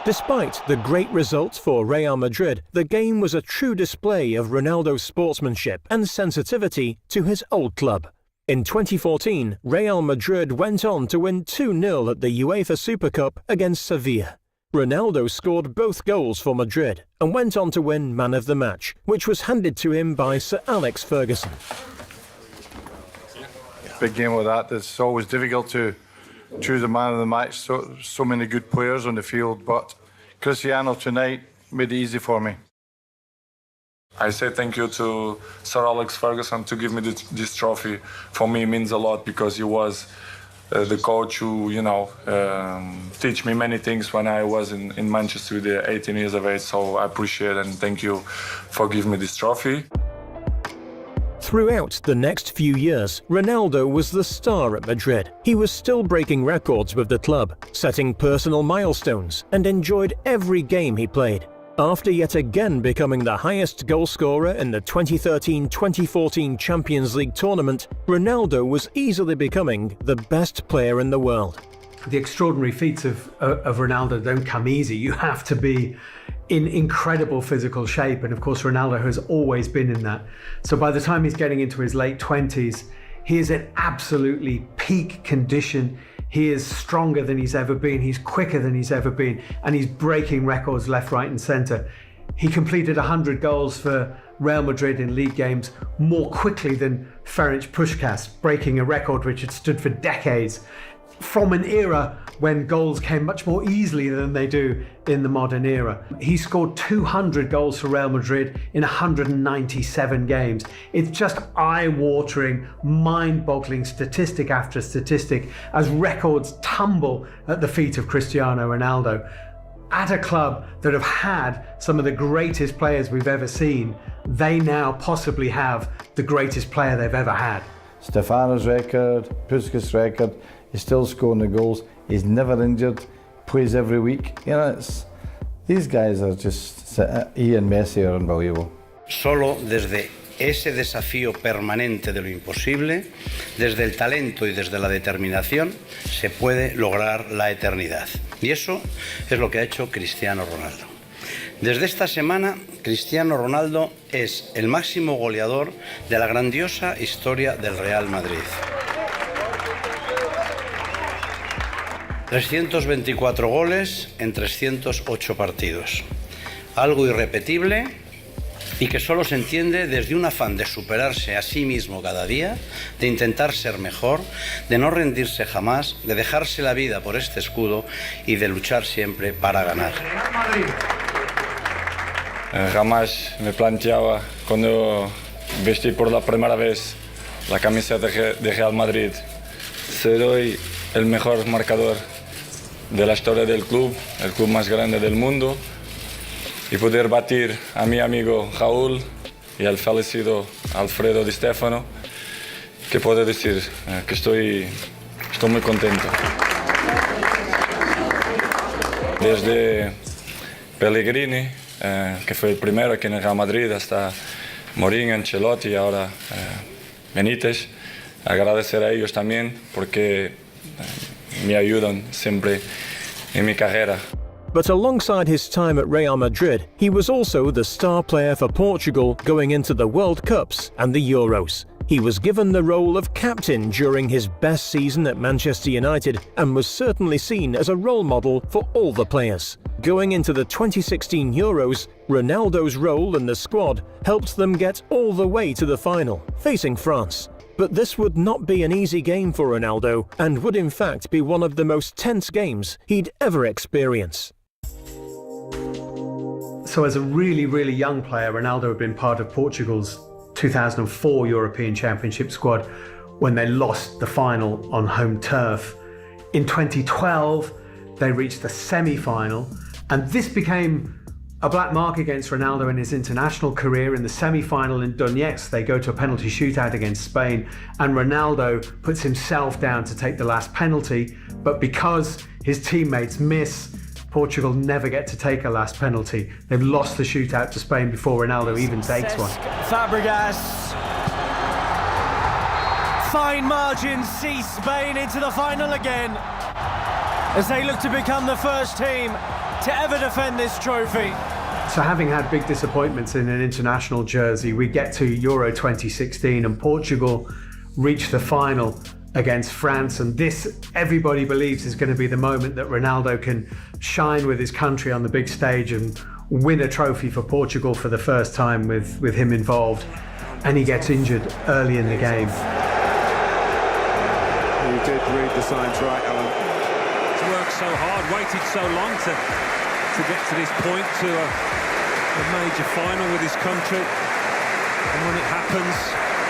Despite the great results for Real Madrid, the game was a true display of Ronaldo's sportsmanship and sensitivity to his old club. In 2014, Real Madrid went on to win 2-0 at the UEFA Super Cup against Sevilla. Ronaldo scored both goals for Madrid and went on to win Man of the Match, which was handed to him by Sir Alex Ferguson. Big game like that, it's always difficult to choose a man of the match. So many good players on the field, but Cristiano tonight made it easy for me. I say thank you to Sir Alex Ferguson to give me this trophy. For me, it means a lot because he was the coach who, teach me many things when I was in Manchester with 18 years of age. So I appreciate it and thank you for giving me this trophy. Throughout the next few years, Ronaldo was the star at Madrid. He was still breaking records with the club, setting personal milestones, and enjoyed every game he played. After yet again becoming the highest goalscorer in the 2013-2014 Champions League tournament, Ronaldo was easily becoming the best player in the world. The extraordinary feats of Ronaldo don't come easy. You have to be in incredible physical shape, and of course Ronaldo has always been in that. So by the time he's getting into his late 20s, he is in absolutely peak condition. He is stronger than he's ever been, he's quicker than he's ever been, and he's breaking records left, right and centre. He completed 100 goals for Real Madrid in league games more quickly than Ferenc Puskás, breaking a record which had stood for decades, from an era when goals came much more easily than they do in the modern era. He scored 200 goals for Real Madrid in 197 games. It's just eye-watering, mind-boggling statistic after statistic as records tumble at the feet of Cristiano Ronaldo. At a club that have had some of the greatest players we've ever seen, they now possibly have the greatest player they've ever had. Stefano's record, Puskás' record, he's still scoring the goals, he's never injured, plays every week. You know, these guys are just, he and Messi are unbelievable. Solo desde ese desafío permanente de lo imposible, desde el talento y desde la determinación, se puede lograr la eternidad. Y eso es lo que ha hecho Cristiano Ronaldo. Desde esta semana, Cristiano Ronaldo es el máximo goleador de la grandiosa historia del Real Madrid. 324 goles en 308 partidos. Algo irrepetible y que solo se entiende desde un afán de superarse a sí mismo cada día, de intentar ser mejor, de no rendirse jamás, de dejarse la vida por este escudo y de luchar siempre para ganar. Jamás me planteaba cuando vestí por la primera vez la camiseta de Real Madrid ser hoy el mejor marcador de la historia del club, el club más grande del mundo, y poder batir a mi amigo Raúl y al fallecido Alfredo Di Stefano, que puedo decir que estoy muy contento. Desde Pellegrini, que fue el primero aquí en el Real Madrid, hasta Mourinho, Ancelotti y ahora Benítez, agradecer a ellos también porque me ayudan siempre en mi carrera. But alongside his time at Real Madrid, he was also the star player for Portugal going into the World Cups and the Euros. He was given the role of captain during his best season at Manchester United and was certainly seen as a role model for all the players. Going into the 2016 Euros, Ronaldo's role in the squad helped them get all the way to the final, facing France. But this would not be an easy game for Ronaldo and would in fact be one of the most tense games he'd ever experience. So as a really, really young player, Ronaldo had been part of Portugal's 2004 European Championship squad when they lost the final on home turf. In 2012, they reached the semi-final, and this became a black mark against Ronaldo in his international career. In the semi-final in Donetsk, they go to a penalty shootout against Spain, and Ronaldo puts himself down to take the last penalty, but because his teammates miss, Portugal never get to take a last penalty. They've lost the shootout to Spain before Ronaldo even takes one. Fabregas. Fine margins see Spain into the final again as they look to become the first team to ever defend this trophy. So having had big disappointments in an international jersey, we get to Euro 2016 and Portugal reach the final against France, and this everybody believes is going to be the moment that Ronaldo can shine with his country on the big stage and win a trophy for Portugal for the first time with him involved, and he gets injured early in the game. You did read the signs right, Alan. He's worked so hard, waited so long to get to this point, to a major final with his country, and when it happens,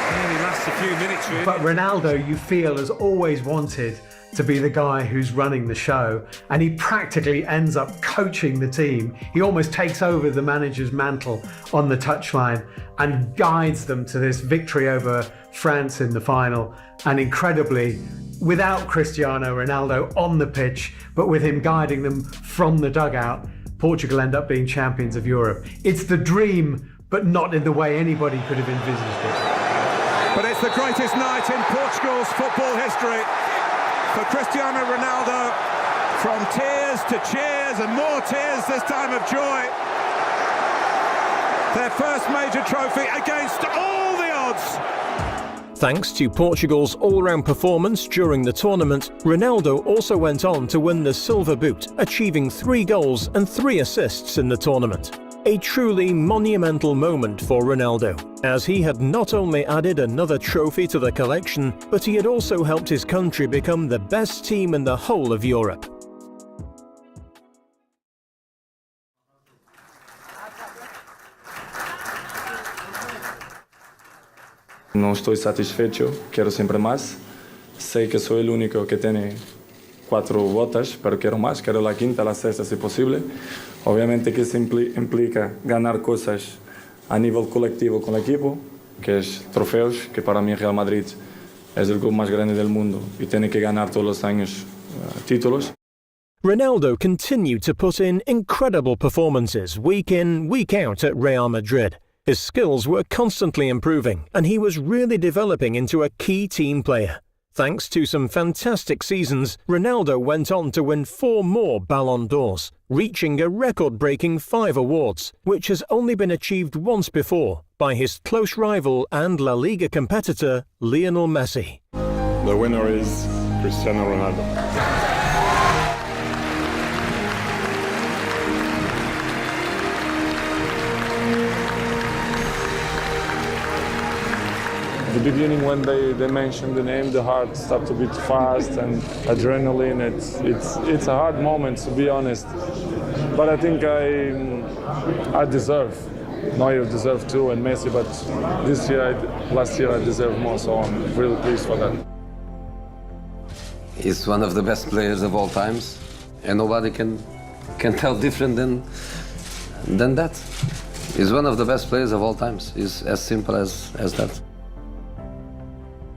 it only lasts a few minutes, really. But Ronaldo, you feel, has always wanted to be the guy who's running the show, and he practically ends up coaching the team. He almost takes over the manager's mantle on the touchline and guides them to this victory over France in the final. And incredibly, without Cristiano Ronaldo on the pitch, but with him guiding them from the dugout, Portugal end up being champions of Europe. It's the dream, but not in the way anybody could have envisaged it. But it's the greatest night in Portugal's football history for Cristiano Ronaldo. From tears to cheers and more tears this time of joy. Their first major trophy against all the odds. Thanks to Portugal's all-round performance during the tournament, Ronaldo also went on to win the Silver Boot, achieving 3 goals and 3 assists in the tournament. A truly monumental moment for Ronaldo, as he had not only added another trophy to the collection, but he had also helped his country become the best team in the whole of Europe. No estoy satisfecho, quiero siempre más. Sé que soy el único que tiene 4 botas, pero quiero más, quiero la quinta, la sexta si posible. Obviamente que eso implica ganar cosas a nivel colectivo con el equipo, que es trofeos, que para mí Real Madrid es el club más grande del mundo y tiene que ganar todos los años títulos. Ronaldo continued to put in incredible performances week in, week out at Real Madrid. His skills were constantly improving, and he was really developing into a key team player. Thanks to some fantastic seasons, Ronaldo went on to win 4 more Ballon d'Ors, reaching a record-breaking 5 awards, which has only been achieved once before by his close rival and La Liga competitor, Lionel Messi. The winner is Cristiano Ronaldo. The beginning, when they mentioned the name, the heart started to beat fast and adrenaline. It's a hard moment, to be honest. But I think I deserve. Neuer deserved too, and Messi. But last year I deserved more. So I'm really pleased for that. He's one of the best players of all times, and nobody can tell different than that. He's one of the best players of all times. It's as simple as that.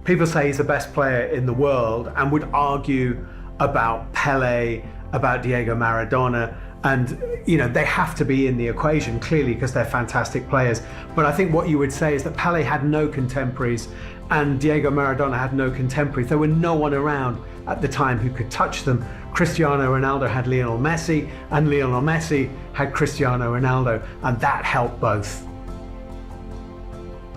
People say he's the best player in the world and would argue about Pele, about Diego Maradona, and they have to be in the equation clearly because they're fantastic players. But I think what you would say is that Pele had no contemporaries and Diego Maradona had no contemporaries. There were no one around at the time who could touch them. Cristiano Ronaldo had Lionel Messi, and Lionel Messi had Cristiano Ronaldo, and that helped both.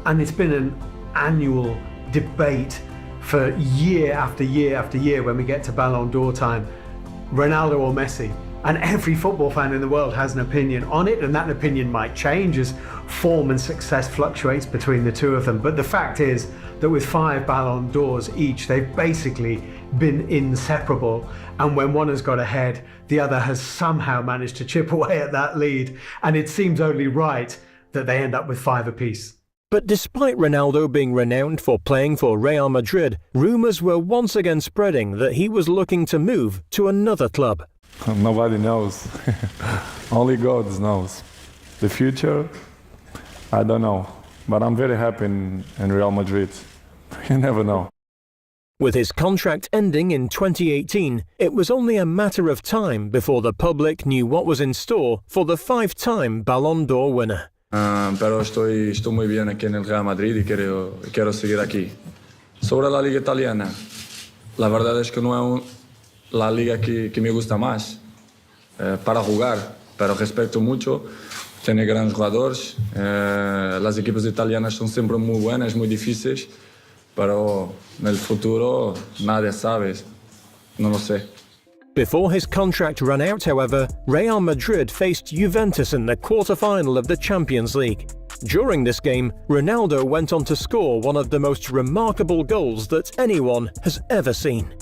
And it's been an annual debate for year after year after year when we get to Ballon d'Or time, Ronaldo or Messi, and every football fan in the world has an opinion on it, and that opinion might change as form and success fluctuates between the two of them. But the fact is that with 5 Ballon d'Ors each, they've basically been inseparable, and when one has got ahead, the other has somehow managed to chip away at that lead, and it seems only right that they end up with 5 apiece. But despite Ronaldo being renowned for playing for Real Madrid, rumours were once again spreading that he was looking to move to another club. Nobody knows. Only God knows. The future, I don't know. But I'm very happy in Real Madrid. You never know. With his contract ending in 2018, it was only a matter of time before the public knew what was in store for the 5-time Ballon d'Or winner. Pero estoy muy bien aquí en el Real Madrid y quiero seguir aquí. Sobre la liga italiana, la verdad es que no es la liga que me gusta más para jugar, pero respeto mucho, tiene grandes jugadores, las equipos italianas son siempre muy buenas, muy difíciles, pero en el futuro nadie sabe, no lo sé. Before his contract ran out, however, Real Madrid faced Juventus in the quarter-final of the Champions League. During this game, Ronaldo went on to score one of the most remarkable goals that anyone has ever seen.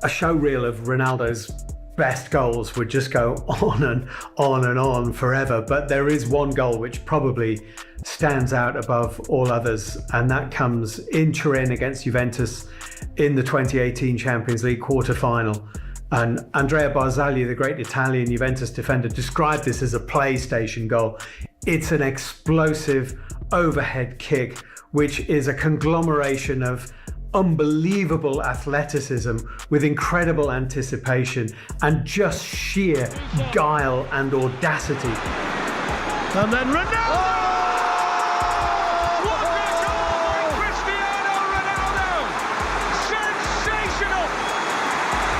A showreel of Ronaldo's best goals would just go on and on and on forever, but there is one goal which probably stands out above all others, and that comes in Turin against Juventus in the 2018 Champions League quarter-final. And Andrea Barzagli, the great Italian Juventus defender, described this as a PlayStation goal. It's an explosive overhead kick, which is a conglomeration of unbelievable athleticism with incredible anticipation and just sheer guile and audacity. And then Ronaldo! What a goal by Cristiano Ronaldo! Sensational!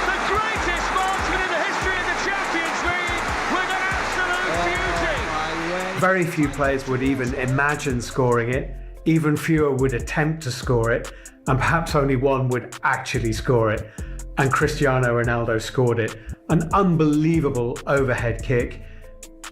The greatest marksman in the history of the Champions League with an absolute beauty! Very few players would even imagine scoring it. Even fewer would attempt to score it, and perhaps only one would actually score it. And Cristiano Ronaldo scored it. An unbelievable overhead kick.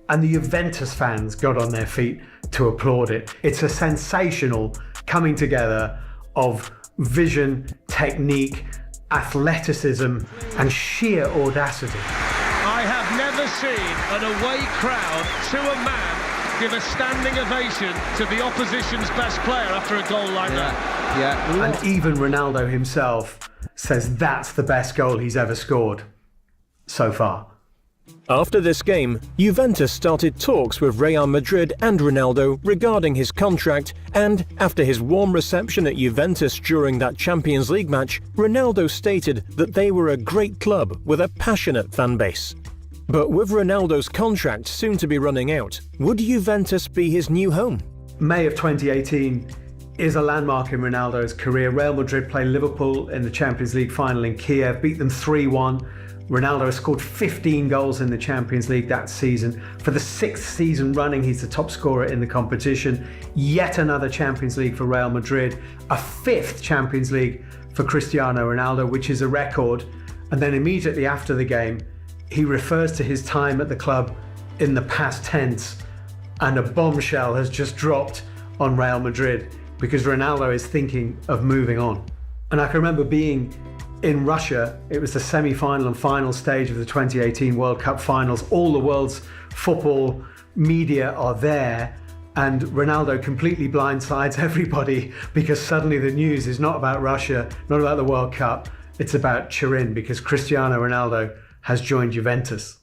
And the Juventus fans got on their feet to applaud it. It's a sensational coming together of vision, technique, athleticism, and sheer audacity. I have never seen an away crowd to a man give a standing ovation to the opposition's best player after a goal like that. Yeah. And even Ronaldo himself says that's the best goal he's ever scored so far. After this game, Juventus started talks with Real Madrid and Ronaldo regarding his contract, and after his warm reception at Juventus during that Champions League match, Ronaldo stated that they were a great club with a passionate fan base. But with Ronaldo's contract soon to be running out, would Juventus be his new home? May of 2018 is a landmark in Ronaldo's career. Real Madrid play Liverpool in the Champions League final in Kiev, beat them 3-1. Ronaldo has scored 15 goals in the Champions League that season. For the 6th season running, he's the top scorer in the competition. Yet another Champions League for Real Madrid, a 5th Champions League for Cristiano Ronaldo, which is a record. And then immediately after the game, he refers to his time at the club in the past tense, and a bombshell has just dropped on Real Madrid because Ronaldo is thinking of moving on. And I can remember being in Russia. It was the semi-final and final stage of the 2018 World Cup finals. All the world's football media are there, and Ronaldo completely blindsides everybody because suddenly the news is not about Russia, not about the World Cup, it's about Turin because Cristiano Ronaldo has joined Juventus.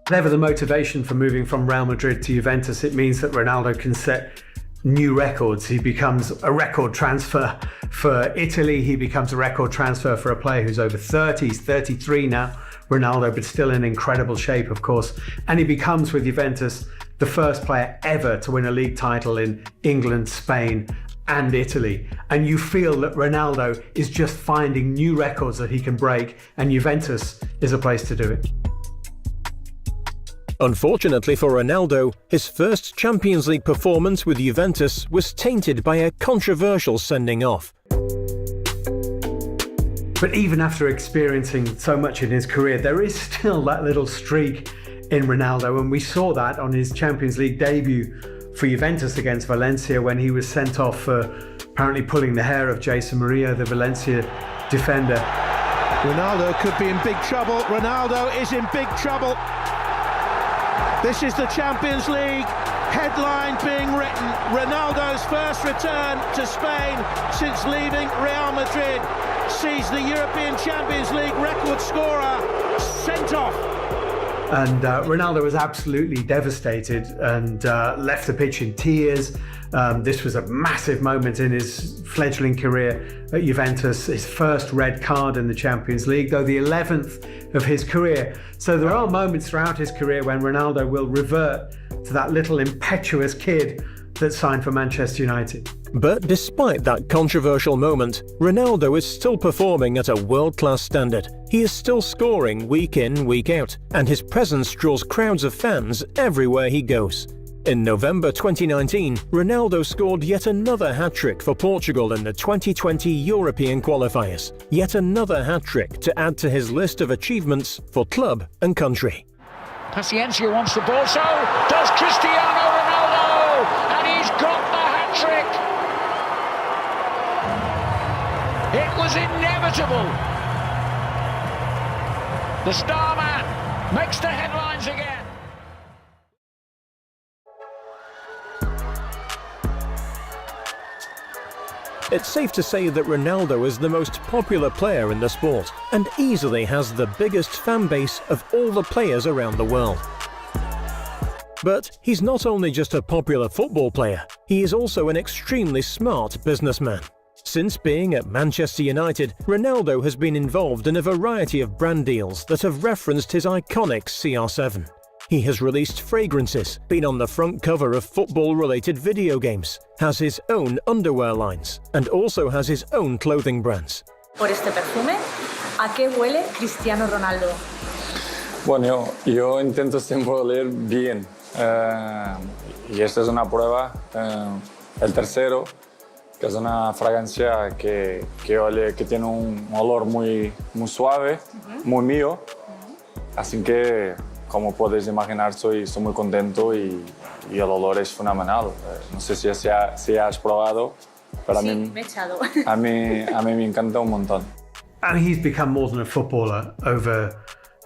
Whatever the motivation for moving from Real Madrid to Juventus, it means that Ronaldo can set new records. He becomes a record transfer for Italy. He becomes a record transfer for a player who's over 30. He's 33 now, Ronaldo, but still in incredible shape, of course. And he becomes, with Juventus, the first player ever to win a league title in England, Spain, and Italy. And you feel that Ronaldo is just finding new records that he can break, and Juventus is a place to do it. Unfortunately for Ronaldo, his first Champions League performance with Juventus was tainted by a controversial sending off. But even after experiencing so much in his career, there is still that little streak in Ronaldo, and we saw that on his Champions League debut for Juventus against Valencia when he was sent off for apparently pulling the hair of Jason Murillo, the Valencia defender. Ronaldo could be in big trouble. Ronaldo is in big trouble. This is the Champions League. Headline being written. Ronaldo's first return to Spain since leaving Real Madrid sees the European Champions League record scorer sent off. And Ronaldo was absolutely devastated and left the pitch in tears. This was a massive moment in his fledgling career at Juventus, his first red card in the Champions League, though the 11th of his career. So there are moments throughout his career when Ronaldo will revert to that little impetuous kid that signed for Manchester United. But despite that controversial moment, Ronaldo is still performing at a world-class standard. He is still scoring week in, week out, and his presence draws crowds of fans everywhere he goes. In November 2019, Ronaldo scored yet another hat-trick for Portugal in the 2020 European qualifiers. Yet another hat-trick to add to his list of achievements for club and country. Paciencia wants the ball, so does Cristiano Ronaldo, and he's got the hat-trick. It was inevitable. The star man makes the headlines again. It's safe to say that Ronaldo is the most popular player in the sport and easily has the biggest fan base of all the players around the world. But he's not only just a popular football player, he is also an extremely smart businessman. Since being at Manchester United, Ronaldo has been involved in a variety of brand deals that have referenced his iconic CR7. He has released fragrances, been on the front cover of football-related video games, has his own underwear lines, and also has his own clothing brands. Por este perfume, ¿a qué huele Cristiano Ronaldo? Bueno, yo intento siempre oler bien. Y esta es una prueba. El tercero, que es una fragancia que tiene un olor muy suave, muy mío. Así que, como puedes imaginar, soy muy contento y el olor es fenomenal. No sé si has probado, pero Sí, me he echado. a mí me encanta un montón. And he's become more than a footballer over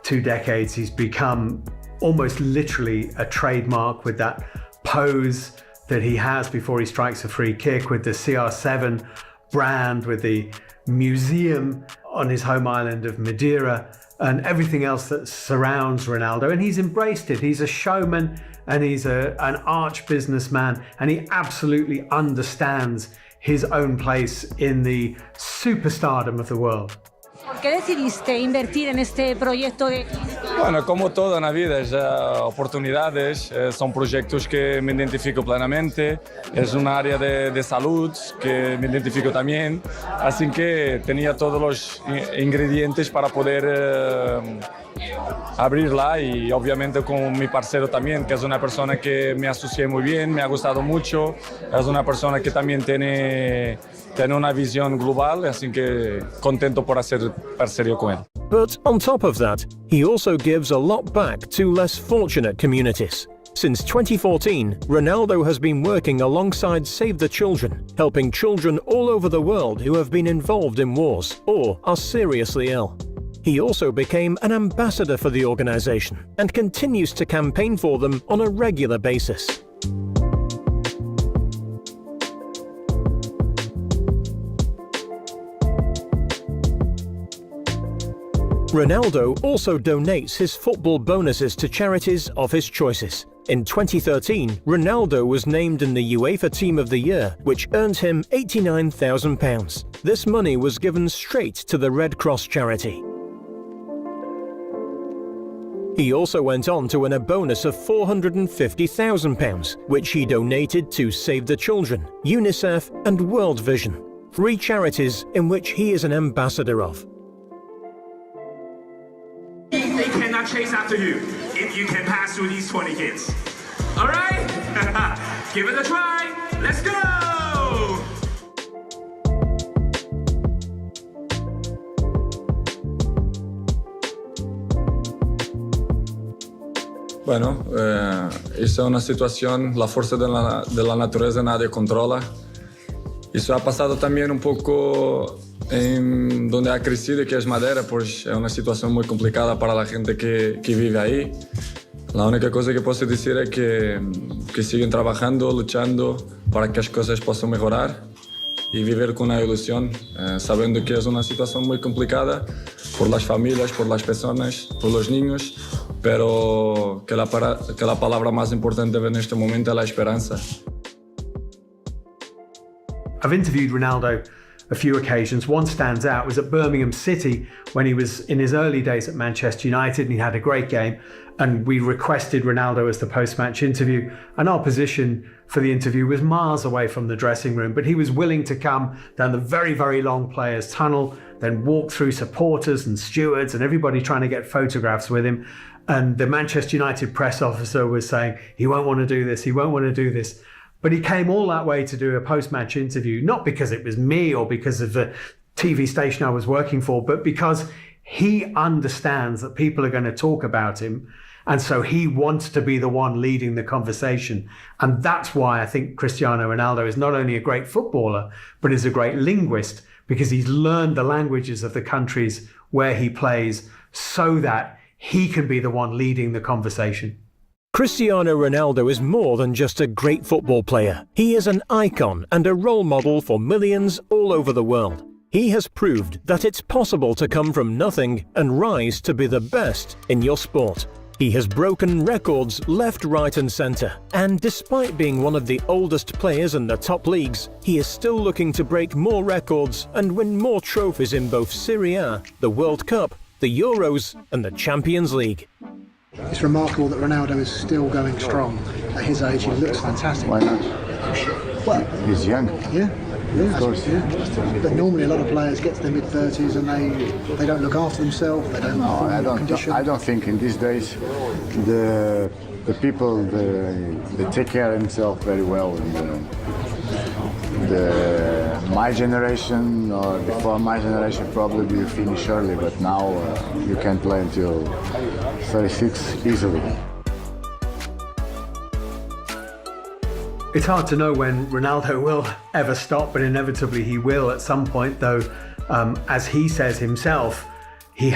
2 decades. He's become almost literally a trademark with that pose that he has before he strikes a free kick, with the CR7 brand, with the museum on his home island of Madeira, and everything else that surrounds Ronaldo. And he's embraced it. He's a showman and he's an arch businessman, and he absolutely understands his own place in the superstardom of the world. ¿Por qué decidiste invertir en este proyecto de Bueno, como toda na vida, oportunidades, são projetos que me identifico plenamente, é uma área de saúde que me identifico também, assim que tinha todos os ingredientes para poder abrir lá y obviamente con mi parceiro también, que es una persona que me asocié muy bien, me ha gustado mucho, es una persona que también tiene una visión global, así que contento por hacer parcería con él. But on top of that, he also gives a lot back to less fortunate communities. Since 2014, Ronaldo has been working alongside Save the Children, helping children all over the world who have been involved in wars or are seriously ill. He also became an ambassador for the organization and continues to campaign for them on a regular basis. Ronaldo also donates his football bonuses to charities of his choices. In 2013, Ronaldo was named in the UEFA Team of the Year, which earned him £89,000. This money was given straight to the Red Cross charity. He also went on to win a bonus of £450,000, which he donated to Save the Children, UNICEF and World Vision, 3 charities in which he is an ambassador of. They cannot chase after you if you can pass through these 20 kids. All right? Give it a try. Let's go! Bueno, esta es una situación, la fuerza de la naturaleza nadie controla. Eso ha pasado también un poco en donde ha crecido, que es Madeira, pues es una situación muy complicada para la gente que vive ahí. La única cosa que puedo decir es que siguen trabajando, luchando para que las cosas puedan mejorar y vivir con una ilusión, sabiendo que es una situación muy complicada por las familias, por las personas, por los niños, pero que la palabra más importante en este momento es la esperanza. I've interviewed Ronaldo a few occasions. One stands out, was at Birmingham City when he was in his early days at Manchester United, and he had a great game, and we requested Ronaldo as the post-match interview, and our position for the interview was miles away from the dressing room, but he was willing to come down the very, very long players' tunnel, then walk through supporters and stewards and everybody trying to get photographs with him. And the Manchester United press officer was saying, he won't want to do this, he won't want to do this. But he came all that way to do a post-match interview, not because it was me or because of the TV station I was working for, but because he understands that people are going to talk about him. And so he wants to be the one leading the conversation. And that's why I think Cristiano Ronaldo is not only a great footballer, but is a great linguist, because he's learned the languages of the countries where he plays so that he can be the one leading the conversation. Cristiano Ronaldo is more than just a great football player. He is an icon and a role model for millions all over the world. He has proved that it's possible to come from nothing and rise to be the best in your sport. He has broken records left, right and centre, and despite being one of the oldest players in the top leagues, he is still looking to break more records and win more trophies in both Serie A, the World Cup, the Euros and the Champions League. It's remarkable that Ronaldo is still going strong at his age. He looks fantastic. Why not? Well, he's young. Yeah. Of course. Yeah. But normally a lot of players get to their mid-30s and they don't look after themselves. They don't. No, I don't think in these days the people they take care of themselves very well. And, my generation or before my generation probably will finish early, but now you can play until 36 easily. It's hard to know when Ronaldo will ever stop, but inevitably he will at some point, though, as he says himself, he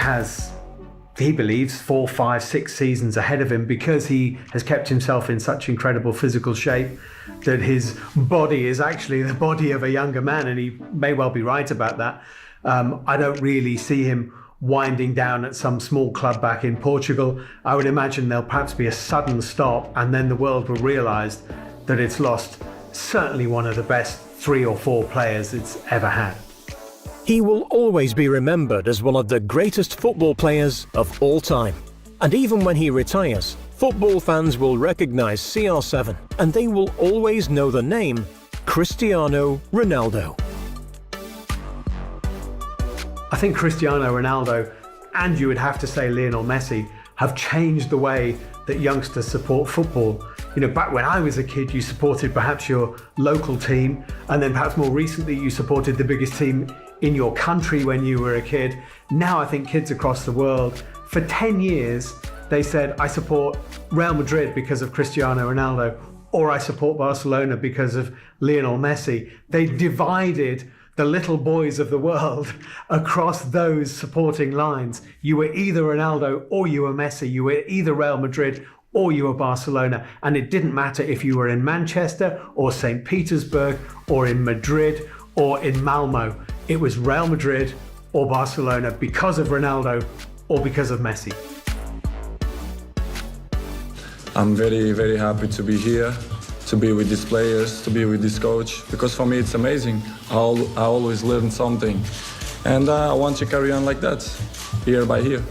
believes 4, 5, 6 seasons ahead of him because he has kept himself in such incredible physical shape that his body is actually the body of a younger man, and he may well be right about that. I don't really see him winding down at some small club back in Portugal. I would imagine there'll perhaps be a sudden stop, and then the world will realise that it's lost certainly one of the best 3 or 4 players it's ever had. He will always be remembered as one of the greatest football players of all time. And even when he retires, football fans will recognise CR7 and they will always know the name Cristiano Ronaldo. I think Cristiano Ronaldo, and you would have to say Lionel Messi, have changed the way that youngsters support football. You know, back when I was a kid, you supported perhaps your local team, and then perhaps more recently you supported the biggest team in your country when you were a kid. Now I think kids across the world, for 10 years, they said, I support Real Madrid because of Cristiano Ronaldo, or I support Barcelona because of Lionel Messi. They divided the little boys of the world across those supporting lines. You were either Ronaldo or you were Messi. You were either Real Madrid or you were Barcelona. And it didn't matter if you were in Manchester or St. Petersburg or in Madrid or in Malmo. It was Real Madrid or Barcelona because of Ronaldo or because of Messi. I'm very, very happy to be here, to be with these players, to be with this coach, because for me it's amazing. I always learn something, and I want to carry on like that, year by year.